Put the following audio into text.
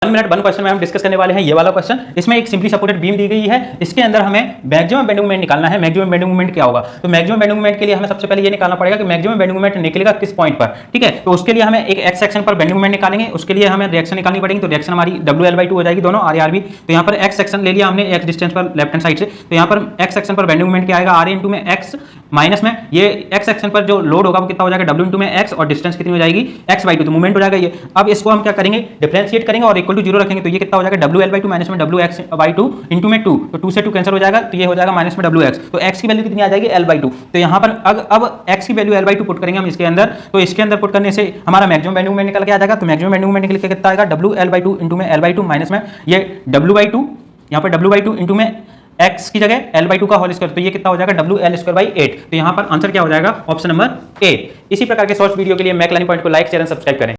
1 minute 1 question में हम discuss करने वाले हैं ये वाला क्वेश्चन। इसमें एक सिंपली सपोर्टेड बीम दी गई है, इसके अंदर हमें मैक्सिमम बेंडिंग मोमेंट निकालना है। मैक्सिमम बेंडिंग मोमेंट क्या होगा? तो मैक्सिमम बेंडिंग मोमेंट के लिए हमें सबसे पहले ये निकालना पड़ेगा कि मैक्सिमम बेंडिंग मोमेंट निकलेगा किस पॉइंट पर। ठीक है, तो उसके लिए हमें एक एक्स सेक्शन पर बेंडिंग मोमेंट निकालेंगे, उसके लिए हमें रिएक्शन निकालनी पड़ेगी। तो रिएक्शन हमारी WL/2 हो जाएगी, दोनों RA RB। तो यहाँ पर एक्स सेक्शन ले लिया हमने एक्स डिस्टेंस पर लेफ्ट हैंड साइड से, तो यहाँ पर एक्स सेक्शन पर बेंडिंग मोमेंट क्या आएगा? RA इंटू में एक्स माइनस में ये एक्स सेक्शन पर जो लोड होगा वो कितना हो जाएगा? W इंटू में एक्स, और डिस्टेंस कितनी हो जाएगी? x/2। तो मूवमेंट हो जाएगा ये। अब इसको हम क्या करेंगे? डिफरेंशिएट करेंगे और इक्वल टू 0 रखेंगे। तो ये कितना हो जाएगा? WL/2 माइनस में WX/2 इंटू में 2, तो 2 से 2 कैंसिल हो जाएगा, तो ये हो जाएगा माइनस में WX। तो x की वैल्यू कितनी आ जाएगी? L/2। तो यहाँ पर अब x की वैल्यू L/2 पुट करेंगे हम इसके अंदर, तो इसके अंदर पुट करने से हमारा मैक्सिमम बेंडिंग मोमेंट निकल के आ जाएगा। तो मैक्सिमम बेंडिंग मोमेंट निकल के कितना आएगा? WL/2 इंटू में L/2 माइनस में ये W/2, यहाँ पर W/2 इंटू में x की जगह L/2 का होल स्क्वायर, तो ये कितना हो जाएगा? WL²/8। तो यहाँ पर आंसर क्या हो जाएगा? Option number A. इसी प्रकार के शॉर्ट्स वीडियो के लिए मैक लर्निंग पॉइंट को लाइक शेयर एंड सब्सक्राइब करें।